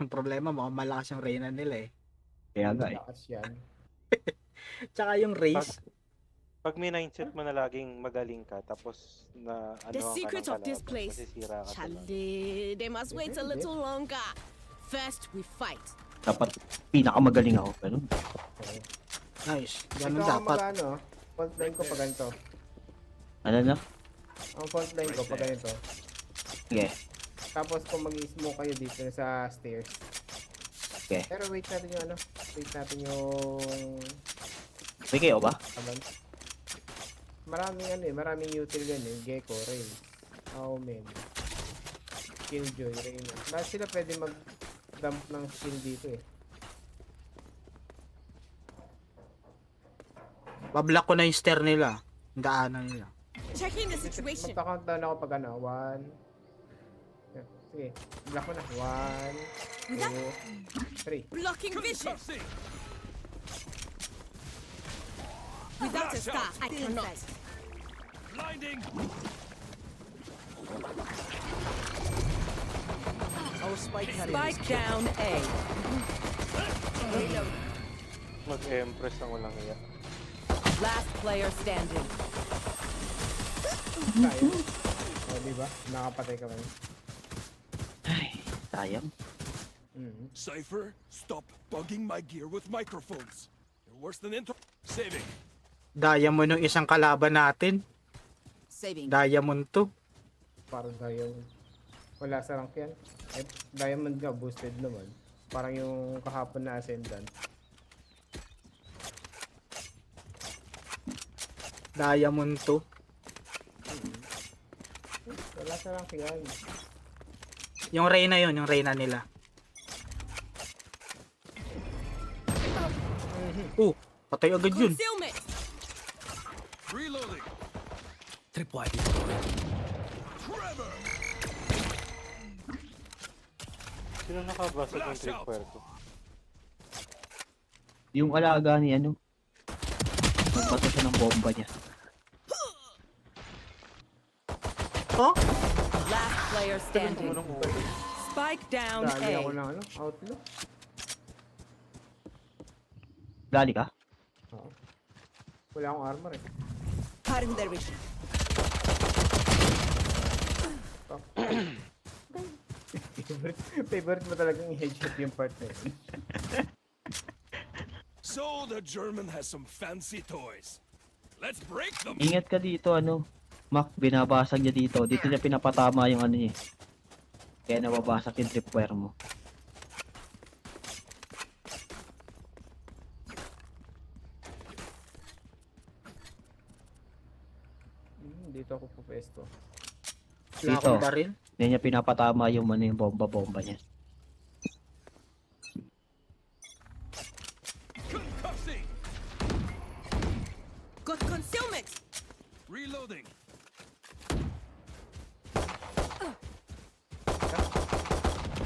Ang problema, mukhang malakas yung Reyna nila eh. Kaya nga eh. Lakas yan. Tsaka yung race, Pag may mindset mo na laging magaling ka, tapos na The ano ka secret ng of this kalaban, place. masisira ka talaga. Charlie, they must wait a little longer. First, we fight. Dapat pinakamagaling ako. Ganun. Okay. nice. Ito Ganun ako dapat. mag-ano, front line ko pag ganito. Ano na? Ang front line ko pag ganito. Sige. Tapos kung mag-smoke kayo dito sa stairs. Okay. Pero wait natin yung ano. Wait natin yung May kayo ba? kaban. Maraming ano eh, maraming util yan eh. Gecko, Ray, Omen, Killjoy, Reyna. Lahat sila pwede mag-dump ng skill dito eh. Bablock ko na yung stair nila. Yung daanan nila. Checking the situation. Magka-countdown ako pag ano. 1. Sige, block mo na. 1, 2, 3. Blocking vision. Without a star, I cannot. Blinding! Spike down A. Mag-empress ang walang iya. Last player standing. Tayo. O, diba? Nakapatay ka man. Ay, sayang. Cypher, stop bugging my gear with microphones. You're worse than intro. Saving. Diamond yung isang kalaban natin. Saving. Diamond to. Parang diamond. Wala sa rank yan. Eh, diamond nga, boosted naman. Parang yung kahapon na ascendant. Diamond to. Wala sa rank yan. Yung Reyna yun, yung Reyna nila. Patay agad yun. Concealment. Reloading. Tripwire. Trevor. Sino nakabasa ng tripwire ko? Yung alaga ni ano. Nagbato siya ng bomba niya. Oh? Last player standing. Spike down Dali ako A. ng ano, outlook. Dali ka? Oo. Wala akong armor eh. Cutting their vision. Favorite mo talagang i-headshot yung part na yun. So the German has some fancy toys. Let's break them. Ingat ka dito ano. Mac, binabasag niya dito. Dito niya pinapatama yung ano niya. Kaya nababasag yung tripwire mo. Dito ako pupesto. Wala Dito. akong baril. Hindi niya pinapatama yung ano yung bomba-bomba niya. Concussing. Got concealment. Reloading.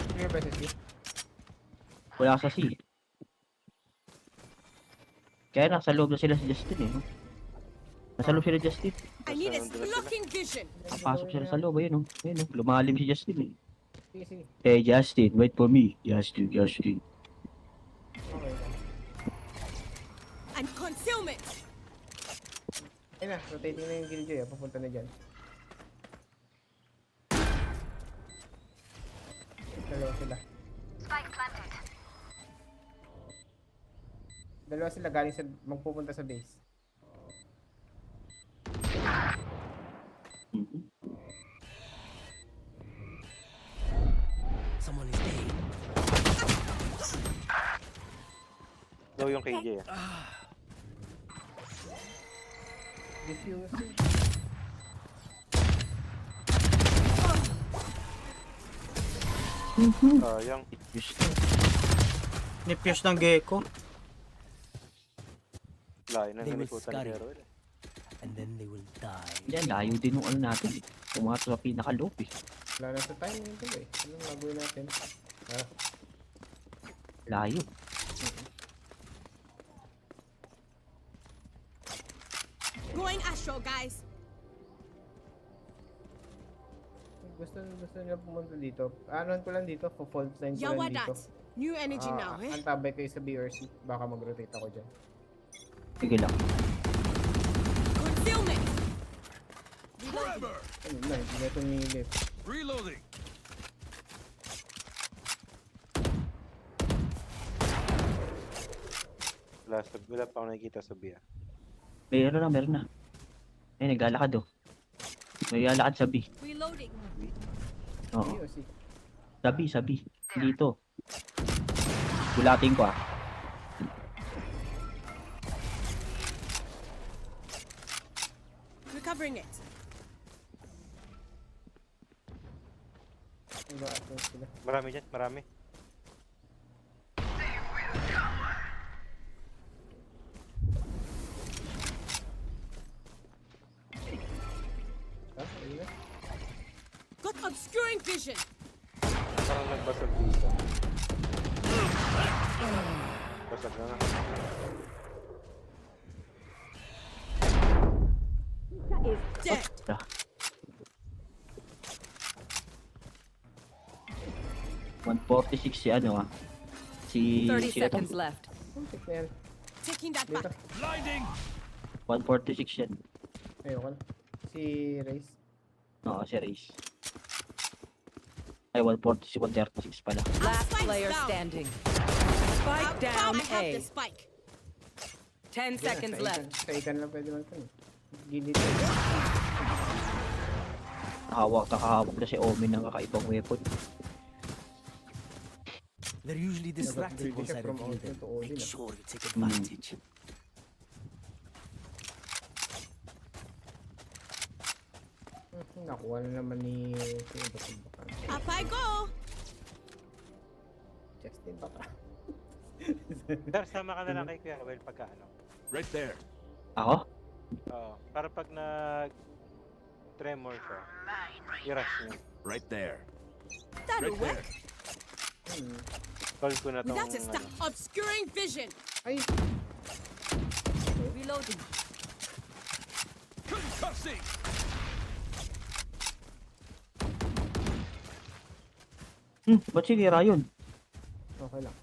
Clear ba SSD? Wala sa C. Kaya nasa loob na sila si Justin eh. No? Nasa loob sila Justin. I need a blocking vision. Pasok sila sa loob. Ayun o. Ayun o. Lumalim si Justin eh. Sige, sige. Hey Justin, wait for me. Justin, Justin. Okay lang. And concealment. Ayun na, rotating na yung Killjoy ah. Papunta na dyan. Dalawa sila. Dalawa sila galing sa magpupunta sa base. Mhm. Someone is dead. Daw yung KJ ah. Diffuse. Sayang. Justin. Nipyos ng gecko. Layo na They will nalikutan scurry. ni Hero. And then they will die. Yan, layo din nung ano natin eh. Pumasok sa pinaka-loop eh. Wala na sa time yun tuloy. Anong gagawin natin? Ah, Layo. Going astral, guys. gusto nila pumunta dito. Anohan ko lang dito, fault line ko lang dito. Yawadat. New energy now, eh? Antabay kayo sa BRC. Baka mag-rotate ako dyan. Sige lang. Concealment. Forever! Ano na, hindi na tumilip. Reloading! Wala pa ako nakikita sa biya. Meron na. Ay, naglalakad oh. Naglalakad sa B. Reloading. Oo. BRC. Sa B. Dito. Gulating ko ah. Recovering it. Ano ba ato sila? Marami dyan, marami. Ha? Ayun na. Got obscuring vision. Parang nagbasag dito. Basag na nga. Dead. Ah. $146 si ano ah. Si 30 sino to? seconds left. Puntik na yan. Taking that Dito. back. Blinding! 146 yan. Ayoko na. Si Race. Oo, si Race. Ay, 136 pala. Last spike player down. standing. Spike down I have A. the spike. 10 seconds left. Sa ikan lang pwede man ito. Gilid. Nakahawak na si Omen ng kakaibang weapon. They're usually distracted Nag-upgrade once siya I from reveal Outlaw them. to Odin. Make sure you take advantage. Nakuha na naman ni sino ba itong baka? Up I go. Justin baka. Dar, sama ka na lang kay Kuya Well pagka ano. Right there. Ako? Oo. Para pag nag-tremor siya, i-rush niya. Right there. That'll Right work. there. Call ko na tong Without a stuck. ano. Obscuring vision. Ay! Reloading. Concussing! Ba't sinira yun? Okay lang.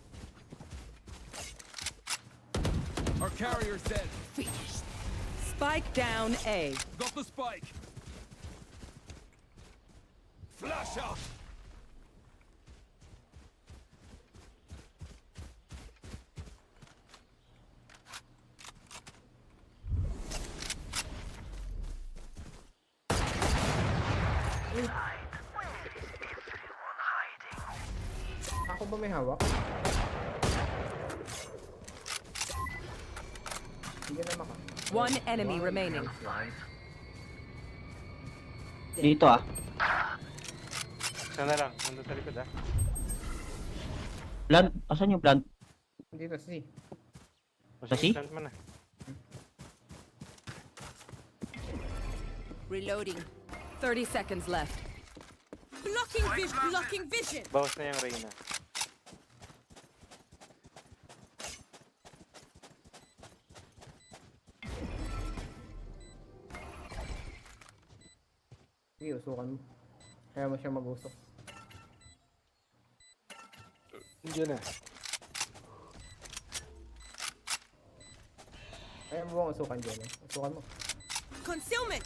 Our carrier's dead. Spike down A. Got the spike. Flash out! Ako ba may hawak? Hindi na maka. One enemy remaining. Dito ah. Isa na lang, nandun sa likod ah. Plant. Asan yung plant? Dito, si. Sa C? Saan man ah. Reloading. 30 seconds left. Blocking vision. Bawas na yung Reyna. Sige, usukan mo. Kaya mo siya mag-usok. Hindi na. Kaya mo bang usukan dyan? Eh? Usukan mo. Concealment.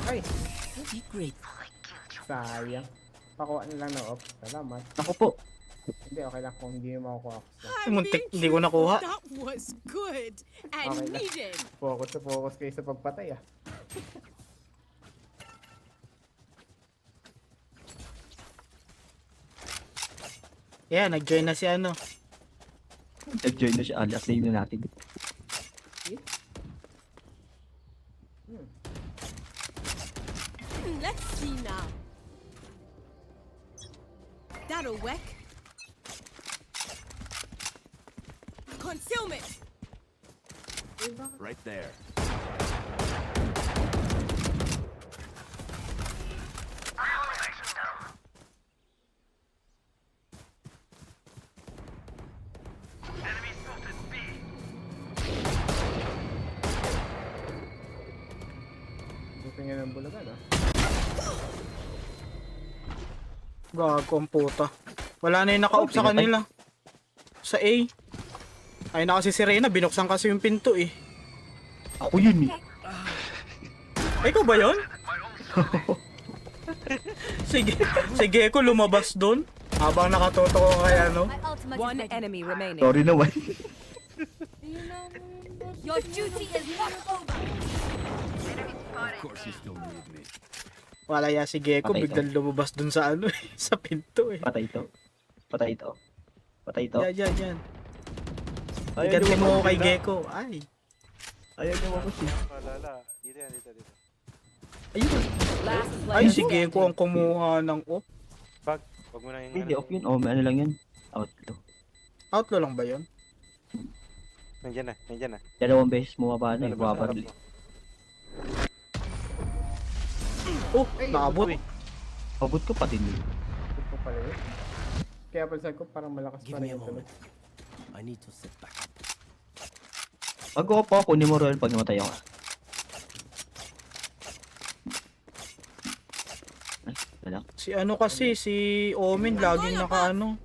Ay! Be grateful. Sayang. Pakuha na lang na off. Salamat. Ako po. Hindi, okay lang kung hindi mo makukuha. I'm Muntik, being hindi ko nakuha. That was good and Okay lang. needed. Focus na focus kayo sa pagpatay ah. Yeah, nag-join na si ano. Nag-join na siya. Alas na natin. Let's see now. That'll work. Concealment. Right there. Gusto niya ng bulagan ah. Gago ang puta. Wala na yung naka-off sa pinatay. kanila. Sa A. Ay na kasi si Reyna, binuksan kasi yung pinto eh. Ako yun eh. Ay, ikaw ba yun? Sige, sige ko lumabas doon. Habang nakatoto ko kay ano. One enemy remaining. Sorry naman. Your duty is not over. Of course you still need me. Wala ya si Gecko, Patay biglang lumabas doon sa ano eh, sa pinto eh. Patay ito. Patay ito. Patay ito. Yan. Ayaw Iganti niyo mo mabos kay sila. Gecko. Ay, Ayaw niyo mabos eh. Malala. Dito yan, dito. ayun. Last Ay, player si standing. Gecko ang kumuha ng off. Pag, wag mo na yung... Hindi, off yun. Oh, may ano lang yun. Outlaw. Outlaw lang ba yun? Nandiyan na. Dalawang beses bumaba na eh. Lalabas sa Bumaba harap ulit. mo. Oh, naabot. Abot ko pati nyo. Ito pala yun. Kaya pansin ko parang malakas pa rin yung tunog. I need to sit back up. Pag ako pa, kunin mo Royal pag namatay ako. Ay, wala. Si ano kasi, si Omen, laging naka ano.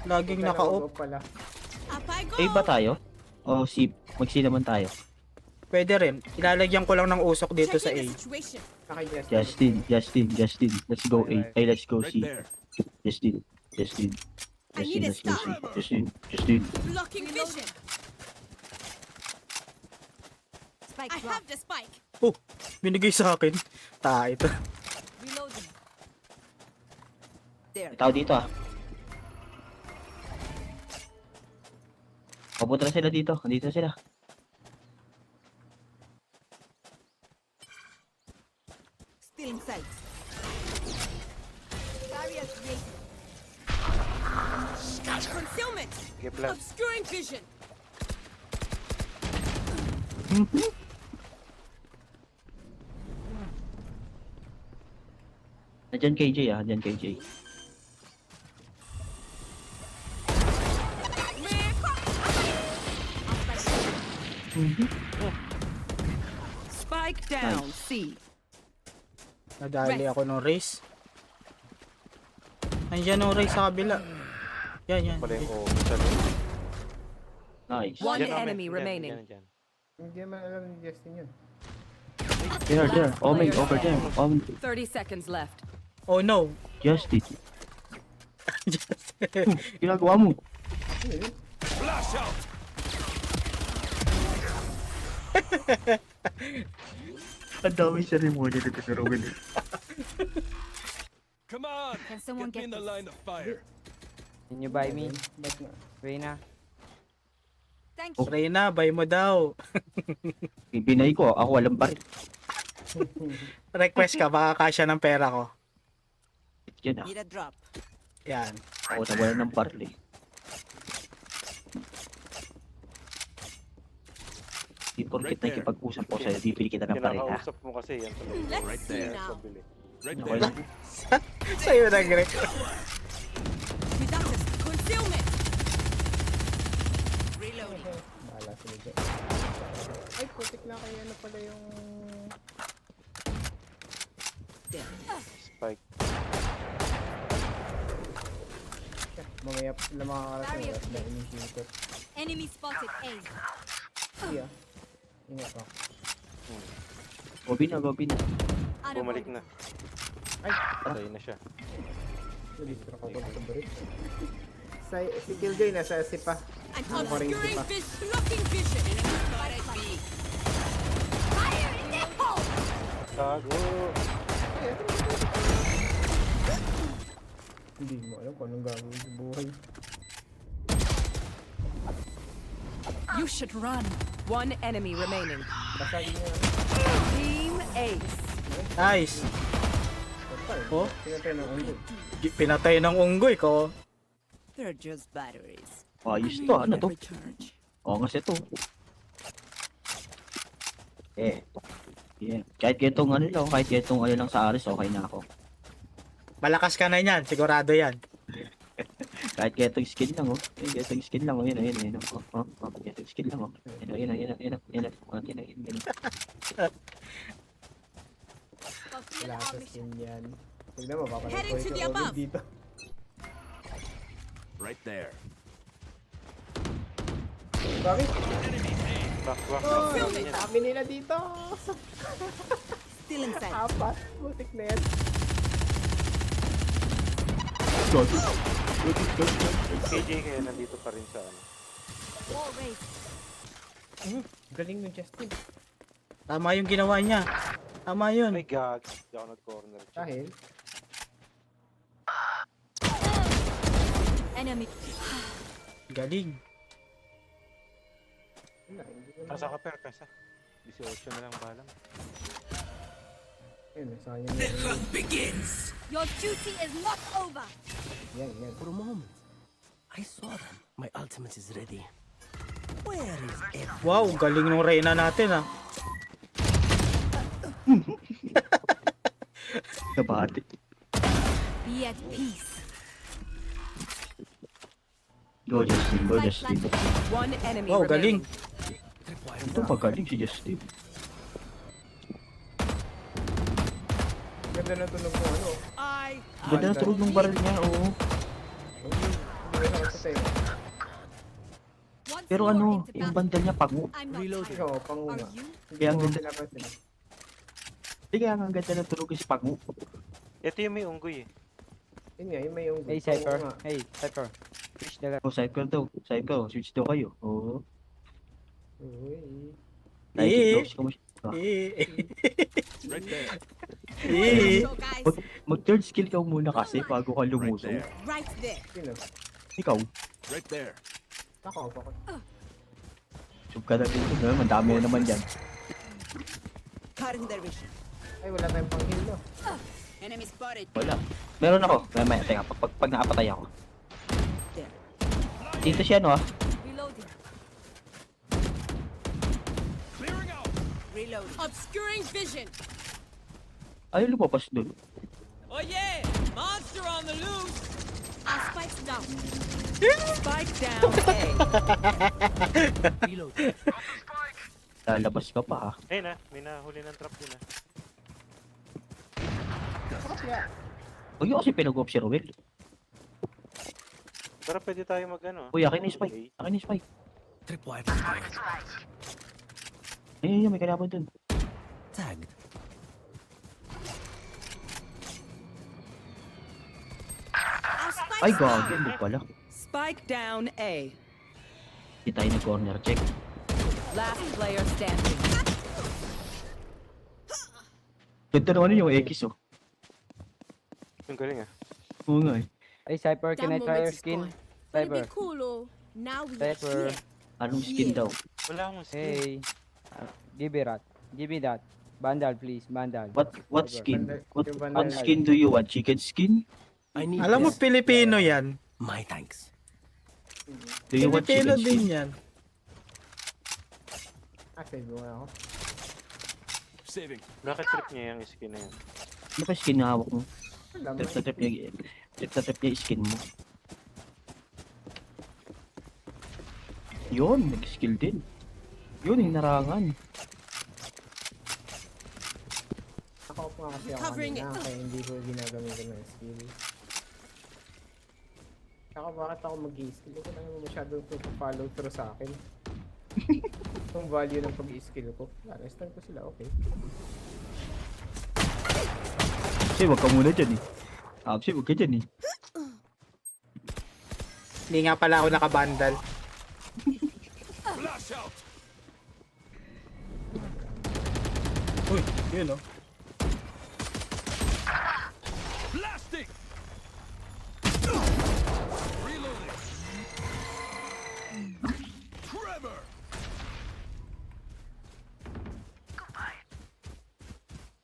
Laging naka-off. Pala. Up I go. A ba tayo? O si, mag-C naman tayo. Pwede rin. Ilalagyan ko lang ng usok dito sa A. Checking the situation. Naka-Justin. Justin. Let's go A. Ay, let's go Right C. there. Justin. I need a Let's go stop. C. Justin. Blocking vision. I have the spike. Oh, binigay sa akin. Ito. Reloading. There. May tao dito ah. Papunta na sila dito. Andito na sila. Still in sight. Barrier created. Concealment. Sige, plan. Obscuring vision. Nandiyan KJ ah. Nandiyan KJ. Spike down. C. Nadali ako ng race. Nandiyan ang race sa kabila. Yan. Pala yung O. Sa loob. Nice. One Yan, Omen. enemy Yan, remaining. yan. Hindi man alam ni Justin yun. There. Omen, over there. Omen. 30 seconds left. Oh no. Justin. Ginagawa mo. Flash out! Ang dami ceremony dito sa Rowan. Come on! Can someone Get me in get the this? line of fire. Can you buy me, Ba't na? Reyna? Thank Oh. you. Reyna, buy mo daw. Ibinay ko. Ako walang baril. Request ka, baka kasya ng pera ko. Yan ah. Need a drop. Yan. Ako nawalan ng baril eh. Di porkit nakikipag-usap ko sa'yo, bibili kita ng baril ha. Kinakausap mo kasi yan. sa loob. Let's Right see there. now. Pabili. Right Okay there. lang. Sa'yo nag-rec. Without this concealment. Reloading. Bahala sila dyan. Ay, putik na kaya ano pala yung... Spike. Mamaya sila makakarating at na initiator. Enemy spotted A. Iya. Ingat ako. Gobi na. Bumalik na. Ay! Patay na siya. Nalistro ko pa sa barit. Si Killjoy nasa si pa. And Ano pa rin obscuring pa? blocking vision. Enemy spotted B. Fire in the hole. Tago! Hindi mo alam kung anong gagawin sa buhay. You should run. One enemy remaining. Basagin niya lang. Team Ace. Nice. Total. Oh? Pinatay ng unggoy. Pinatay ng unggoy ko. They're just batteries. Ayos to. Ano to? Recharge. Oo kasi to. Yeah. Kahit ganitong ano lang, kahit ganitong ano lang sa Ares, okay na ako. Malakas ka na yan, sigurado yan. Kahit ganitong skin lang oh. Ganitong skin lang oh. Yun. Ganitong skin lang oh. Yun. Tignan mo, papalit Heading ko to the yung above. dito. Right there. Bakit? Back. Oh, Film it. dami nila dito. Still inside. Apat. Butik na yan. KJ kaya nandito pa rin sa ano. Wall raised. Galing ng Justin. Tama yung ginawa niya. Tama yun. May gag. Hindi ako nag-corner. Dahil, Enemy. Galing. wala, hindi ko na. Kasa ka per, kasa. 18 na lang balang. Ayun, sa kanya na. Your duty is not over. Yan. For a moment, I saw them. My ultimate is ready. Where is everyone? Wow, galing nung Reyna natin ah. Kabati. Be at peace. Go Justin, go Spike Justin. planted. One enemy Wow, galing. remaining. Ito magaling si Justin. Ganda na tunog mo, ano? Ganda na tulog ng baril niya, oo. Hindi ko na sa tayo. Once Pero more ano, into yung battle. bandal niya pango. I'm not Reloading. tired. Ikaw, pangunga. Are you? Hindi Kaya ang mo ganda. pinapansin. Hindi kaya nga ang ganda na tulog si pango. Ito yung may unggoy eh. Yun nga, yung may yung Hey, Cypher. pangunga. Hey, Cypher. Fish na lang. Oh, cycle daw. Cycle, switch daw kayo. Oo. Uy. Nakikita ko siya. Right there. So guys, Mag-third skill ka muna kasi bago ka Right lumusong. there. right there. Sino? Ikaw, Right there. Ako. sub ka na dito. No? Madami na naman yan. Cutting their vision. Ay, wala tayong pang-heal, no? Enemy spotted. Wala. Meron ako. May teka, pag nakapatay ako. There. Dito siya, no? Reloading. Clearing out. Reload. Obscuring vision. Ayaw lumabas dun. Our spikes down. Spike down A. Reload. Lalabas ka pa, ha? Ayun ah, may nahuli ng trap din ah. Huwag yung kasi pinag-observe, Will. Pero pwede tayo mag ano. Uy, akin yung spike. Akin yung spike. Tripwire destroyed. Ayun, may kalaban dun. Tagged. Our spikes Ay, down. gagi. Ano pala? Spike down A. Hindi tayo nag-corner check. Last player standing. Ganda naman yung X, oh. Yung galing ah. Oo nga, eh. Hey, Cypher, That can I try moment your is skin? gone. But it'd Cypher. be cool, oh. Now we are Cypher. here. Anong skin daw? Wala akong skill. Hey. Give me that. Give me that. Bandal, please. Bandal. What Cyber. skin? What Yung bandal. skin do you want? Chicken skin? I need Alam mo, this. Pilipino yan. My thanks. Do you want Pilipino chicken din skin? yan. Save mo nga ako. Saving. Bakit trip niya yung skin na yan? Ano pa skin na hawak mo? Alam mo. Trip na trip niya yung skin mo. Yun, nag-skill din. Yun, hinarangan. Ako nga kasi ako Covering kanina, it. kaya hindi ko ginagamitan ng skill. Saka bakit ako mag-i-skill? Hindi ko na naman masyadong follow through sa akin. Yung value ng pag-i-skill ko. Stun ko sila, okay. Kasi wag ka muna dyan, eh. Kasi wag ka dyan, eh. Hindi nga pala ako nakabandal. Flash out. Uy, yun oh. Blasting. Reloading. Trevor.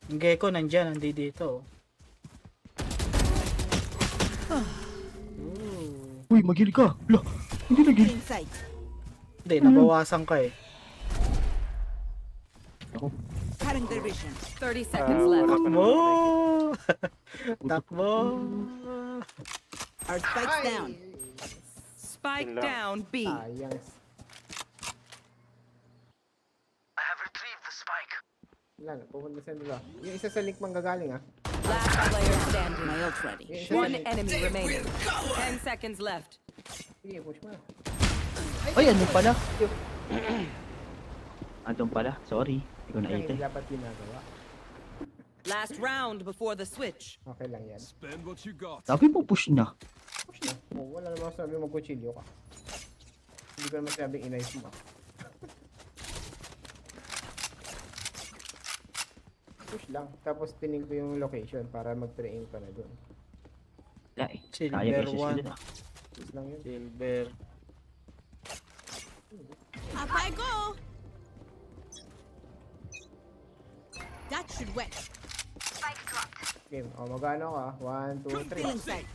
Yung gecko nandyan, nandito. Uy, magil ka! Wala! Hindi nagil! Inside. Hindi, nabawasan ka eh. Cutting their vision. 30 seconds left. Takbo! Takbo! Our spikes down. Spike Wala. down B. Sayang. I have retrieved the spike. Wala na, pupunta sa nila. Yung isa sa link manggagaling ah. Last player standing. My ult ready. One enemy remaining. 10 seconds left. Sige, push mo na. Ay, ano pala? Andun pala. Sorry. Hindi ko Hindi nakita. dapat ginagawa. Last round before the switch. Okay lang yan. Spend what you got. Sabi mo push na. Push na. Oh, wala namang sabi magkutsilyo ka. Hindi ko naman sabing inayos mo. Push lang. Tapos tining ko yung location para mag-train ka na dun. Wala eh. Silver Kaya kasi one. sila na. Push lang yun. Silver. Up I go. That should work. Game. O, magano ka? 1, 2, 3. Feeling sight.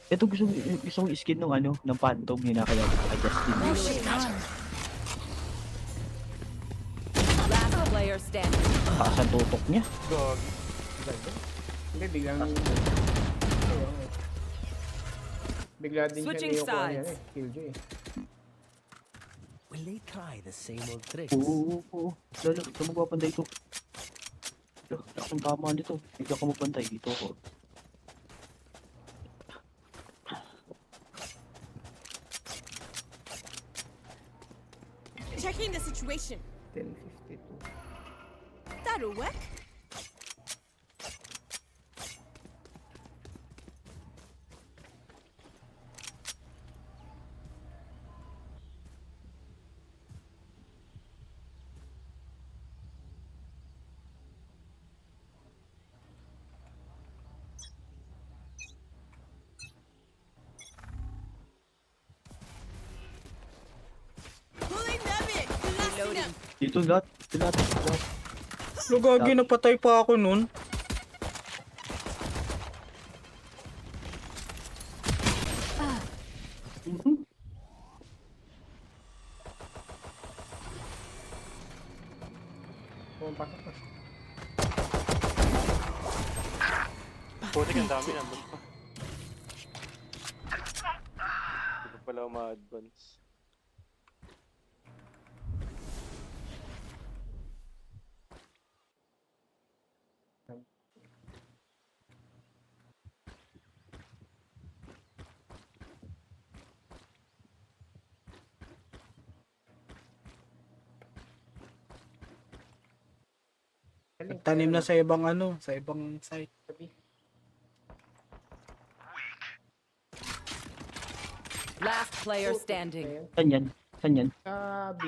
Ito gusto kong skin ng ano, ng Phantom yun na kaya Justin. Last player standing. Taas ang tutok niya. Ganda. Hindi, biglang... Bigla din Switching siya niyoko sides. yan eh. Killjoy eh. Will they try the same old tricks? Oo. Lalo, ito magpapantay ko. Ito, akong tama nito. Hindi ako magpantay. Dito ako. Checking the situation. 10:52. That'll work. Pulling them in. Blasting them. Dito lahat. Dito lahat. Dito lahat. Lugagi, napatay pa ako nun. Pumapasok na. Putik ang dami nandun pa. Hindi ko pala ma-advance. Tanim na sa ibang ano, sa ibang site. Sabi. Last player standing. Ayan. Saan yan? Saan yan? Sa B.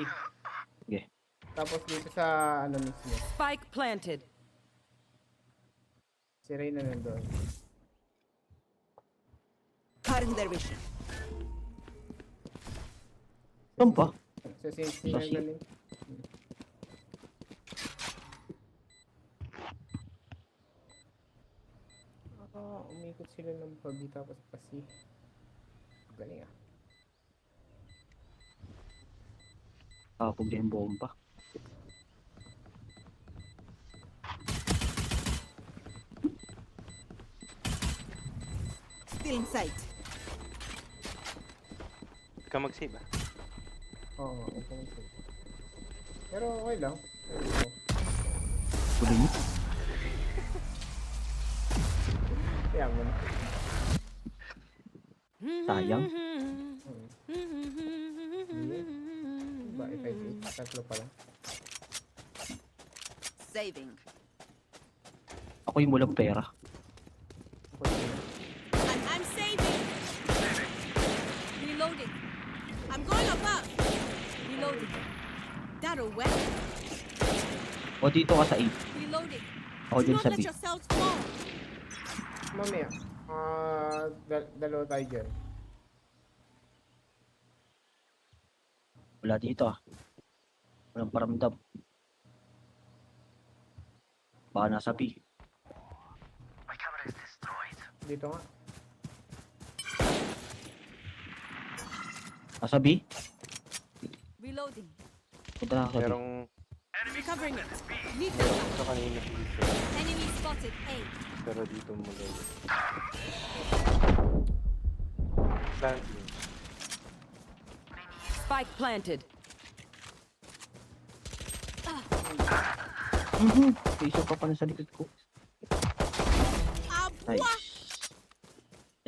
Sige. Tapos dito sa ano mismo. Spike planted. Si Reyna nandun. Cutting their vision. Saan pa? So since Sa C. galing. Umikot sila ng pabi tapos pasi. Galing ah. Kapag din bomba. Still in sight. Huwag ka mag-save ah. Oo, ito na siya. Pero okay lang. Tuloy niyo. Kaya mo na. Sayang. Ba, if I take, tatlo pa lang. Saving. Ako yung walang pera. Ako yun. And I'm saving. Reloading. I'm going above. Reloading. That'll work. O dito ka sa 8. Reloading. Ako Do dun not sa let B. yourselves fall. Mamaya, dalawa tayo dyan. Wala dito ah. Walang paramdam. Baka nasa B. Dito nga. Nasa B? Reloading. Punta na ako sa B. Merong Recovering it. Need meron backup. sa kanina dito. Enemy spotted. A. Pero dito mo lang. Planting. Spike planted. May isa pa pala sa likod ko. Nice.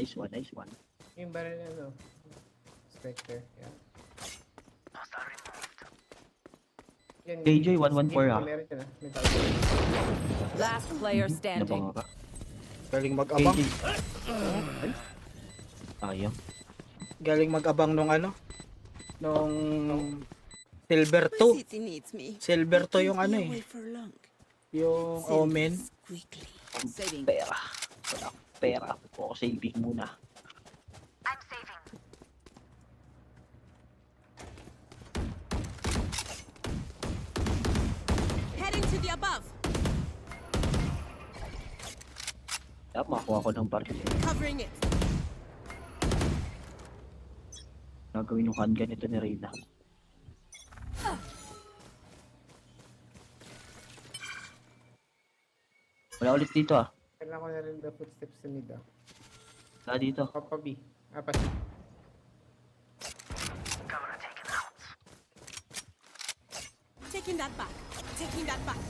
Nice one, nice one. Yung baril ano. Spectre. Yan. Yan, KJ, 114 ah. Meron siya na. May tao. Last player standing. Nabanga ka. Galing mag-abang. KJ. Ayang. Galing mag-abang nung ano? Nung Silver 2. City needs me. Silver 2 yung ano Away eh. for long. Yung Omen. Quickly. Pera. Wala akong pera. O saving muna. Heading to the above. Dapat makakuha ko ng baril. Covering it. Gagawin yung handgun ito ni Reyna. Wala ulit dito ah. Kailangan ko na rin the footsteps sa mid ah. Wala dito. Papa B. Ah, pa C. Taking that back. Taking that back.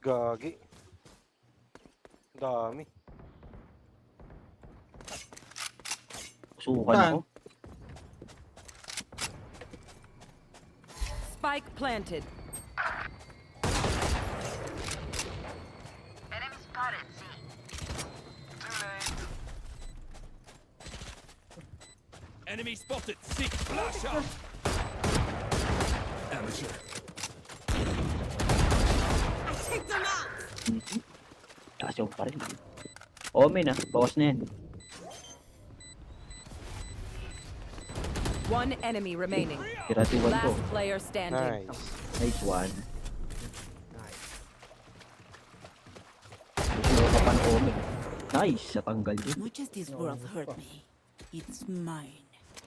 Gagi. Dami. Sukan Saan? ako. Spike planted. Enemy spotted. Seek flash out. Amateur. I take them out. Taas yung pa rin. Omen ah. Bawas na yan. One enemy remaining. Tiratiwan ko. Last player standing. Nice. Nice one. Nice. Gusto ko pa ng Omen. Nice. Natanggal yun. Much as this world hurt me, it's mine.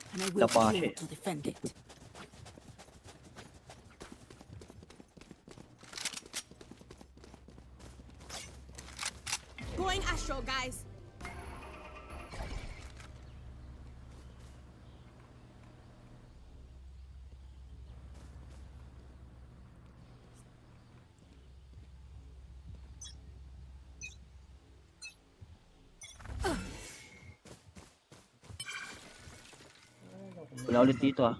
And I will kill to defend it. Going Astro, guys. Wala ulit dito ah.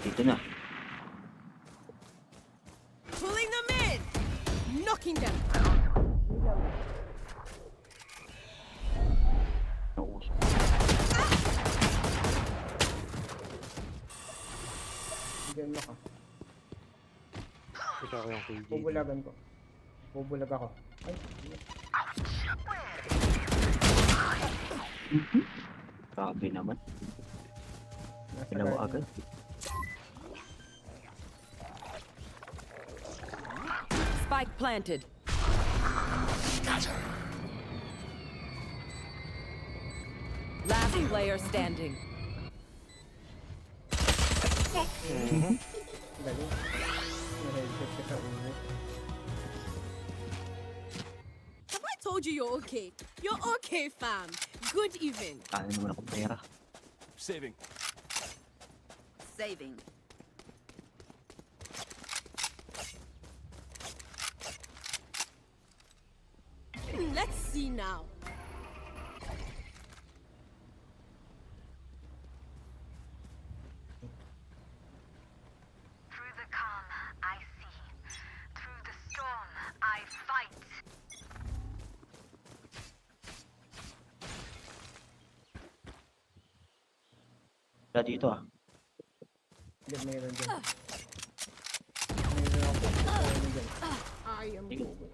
Dito na. Pulling them in. Knocking them. Nauso. Diyan mo ka. Ito ko yung KJ. Bubulagan ko. Bubulag ako. Ay, Grabe naman. nasa Ginawa garden. agad. Spike planted. Last player standing. Galing. Na-headshot siya sa ulo. Have I told you you're okay? You're okay, fam. Good even. Kaya naman akong pera. Saving. Saving. Let's see now. Through the calm, I see. Through the storm, I fight. Wala dito ah. Hindi, mayroon dyan. Mayroon ako sa ano dyan. I am Tingin. moving.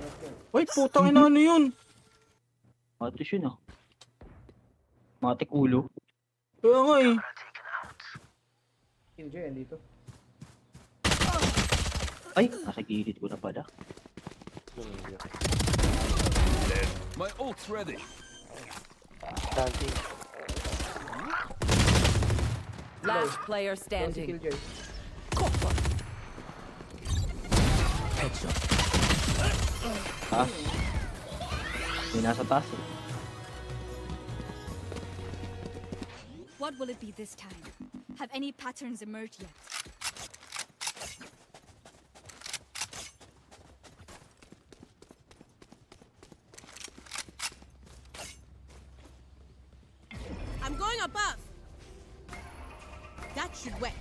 Okay. Uy, putang ina ano yun? Matis yun ah. Matik ulo. Kaya nga eh. Killjoy, andito. Ay, nasa gilid ko na pala. My ult's ready. Planting. Last player So, si standing. Killjoy. Headshot. Taas. May nasa taas eh. What will it be this time? Have any patterns emerged yet? I'm going above. That should wet.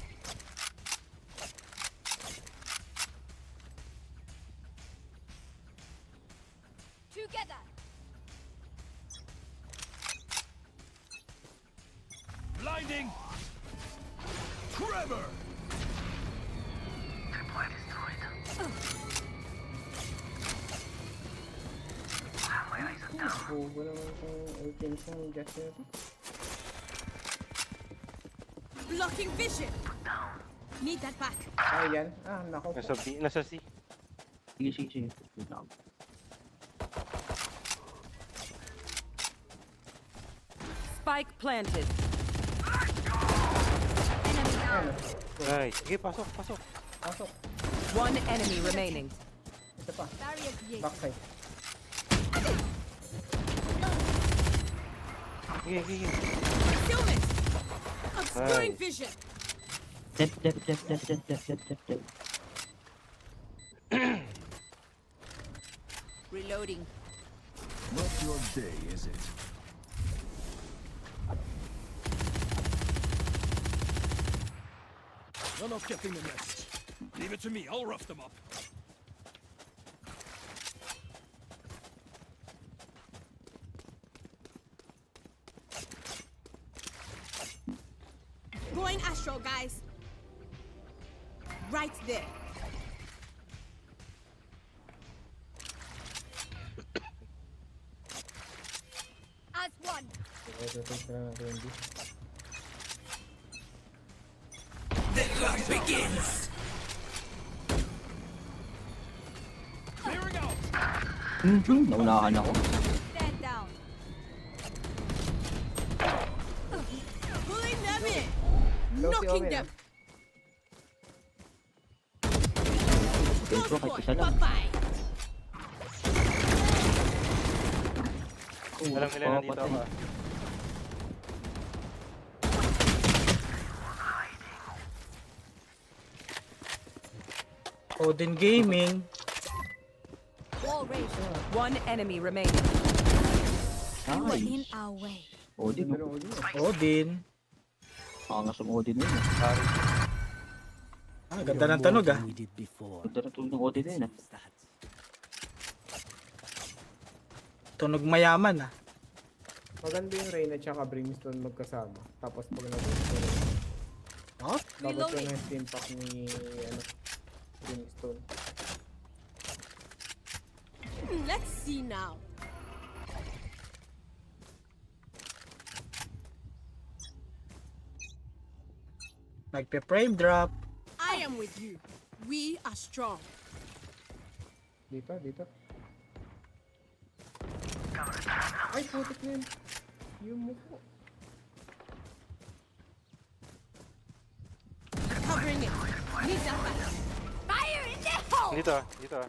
Together! Blinding! Trevor! Bugo naman itong ultims ng jet na ito. Blocking vision. Need that back. Ah, yan. Ah, nako. Nasa B, nasa C. Sige, sige, sige. Wait lang. Spike planted. Enemy down! Nice. Sige, pasok, pasok. Pasok. One enemy remaining. Isa pa. Barrier created. Backside. Sige, sige. Concealment. Obscuring Nice. vision. Dead, dead, dead, dead, dead, dead, dead, dead, dead. Reloading. Not your day, is it? None of getting the message. Leave it to me, I'll rough them up. Going astral, guys. Right there. As one! Rotate na lang natin yung D. Clearing out! Naunahan ako. Stand down! Pulling them in. Low si Knocking Omen, them. Dentro Close kahit boy. isa lang. Bye-bye. Alam nila nandito patay. ako. Odin Gaming. Wall raised. One enemy remaining. You were in Nice. our way. Odin, Pero no? Odin. Odin. Angas ang Odin na yun. Ah, ganda ng tunog ah. We did before. Ganda na tulog ng Odin na yun ah. That. Tunog mayaman ah. Maganda yung Reyna tsaka Brimstone magkasama. Tapos pag nag-Brimstone. Oh, Tapos Reloading. yung steam pack ni ano, Brimstone. Let's see now. nagpe-frame drop. I am with you. We are strong. Dito, dito. Ay, putik na yun. Yung mukha. Covering it. Need that back. Fire in the hole! Dito ah, dito ah.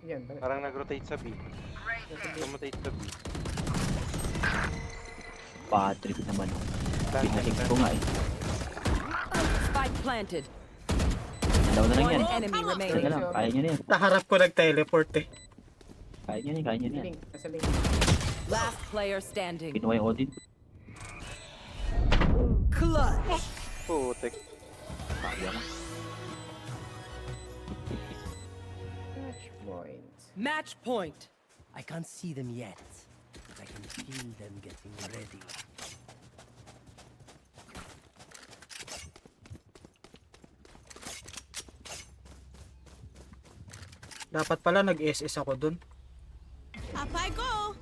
Yan, balik. Parang nag-rotate sa B. Rotate sa B. Bad trip naman oh. Plant, Pinalik plant, ko nga eh. Spike planted. Dalawa na lang One yan. enemy Teka remaining. lang, kaya niya na yan. Naharap ko nag-teleport eh. Kaya niya na yan, kaya niya na yan. Link, nasa link. Last player standing. Kinuha yung Odin. Clutch. Putik. Kaya na. Match point. Match point. I can't see them yet, but I can feel them getting ready. Dapat pala nag-SS ako dun. Up I go.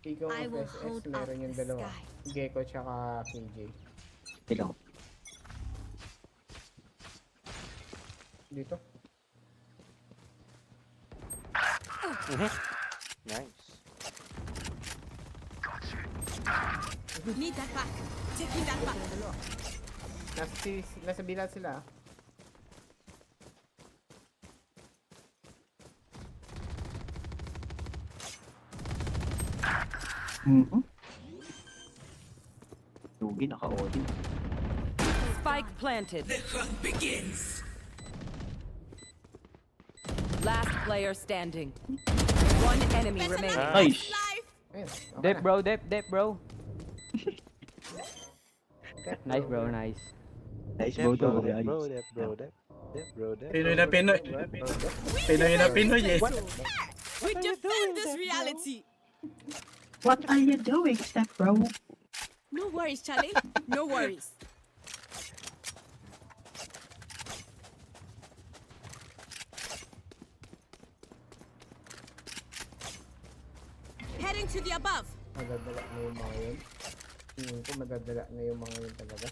Ikaw I of will SS, hold up meron yung the dalawa. sky. Gecko tsaka KJ. Teka lang. Dito. Nice. Need that back. Taking that back. Nasa bilat sila. Lugi, naka-Odin. Spike planted. Last player standing. One enemy remaining. Nice! Life. Ayun, okay Dep na. bro, dep bro. Step, Nice bro, nice. Nice bro, Dep, bro, to. dep, bro, dep, bro, dep. Dep, bro, dep. Pinoy na Pinoy. Pinoy na Pinoy eh. We defend this reality. What are you doing, step bro? No worries, Charlie. No worries. Heading to the above. Madadala na yung mga yun. Tingin ko madadala na yung mga yun talaga.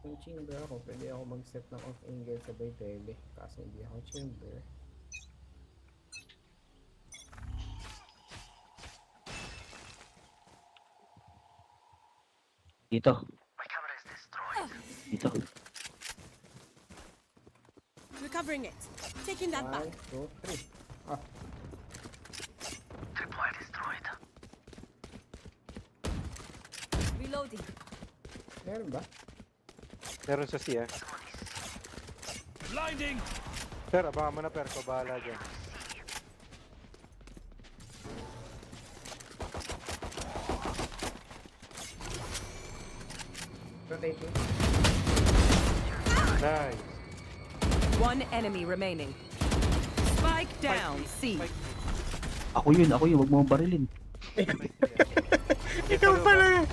Kung chamber ako, pwede ako mag-set ng off angle sabay tele. Kaso hindi ako chamber. Dito. Dito. Recovering it. Taking that back. 1, 2, 3. Ah, Reloading. meron ba? Meron sa siya. Blinding! Per, abangan mo na, Per. Ko bahala dyan. Rotating. Nice. One enemy remaining. Spike down. C. Ako yun, wag mo barilin. Ikaw pala.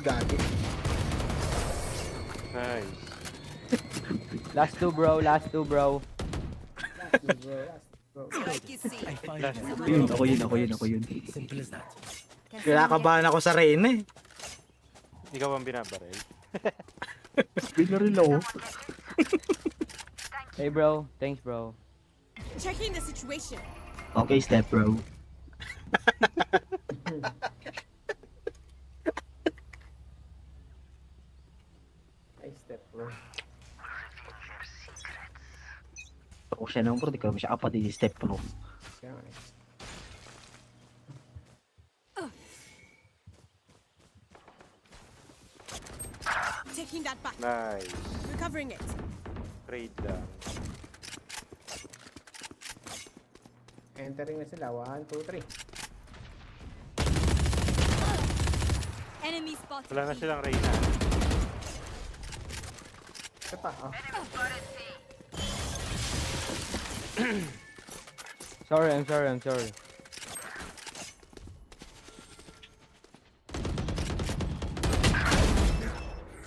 Gagi. Nice. Last two bro, last two bro. Like you see. I find Last them. Ako yun. Simple as that. Kinakabahan ako sa Reyna eh. Ikaw ang binabaril. Binaril ako. Hey bro, thanks bro. Checking the situation. Okay, step bro. Ay, step bro. Ako siya naman bro, di ka siya kapatid ni step bro. Kaya nga eh. Taking that back. Nice. Recovering it. Trade lang. Entering na sila. 1, 2, 3. Enemy spotted. Wala na silang Reyna. Ito pa. Oh. Sorry, I'm sorry.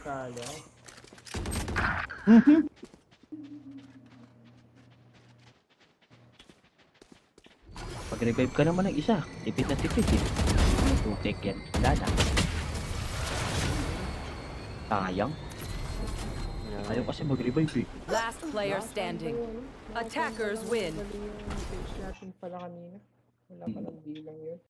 Kala. Pag-revive ka naman ng isa, tipid na tipid eh. Tutik yan, wala na. Sayang. Ayaw kasi mag-revive eh. Last player standing. Attackers win. Mali yung page natin pala kanina. Wala pa ng bilang yun.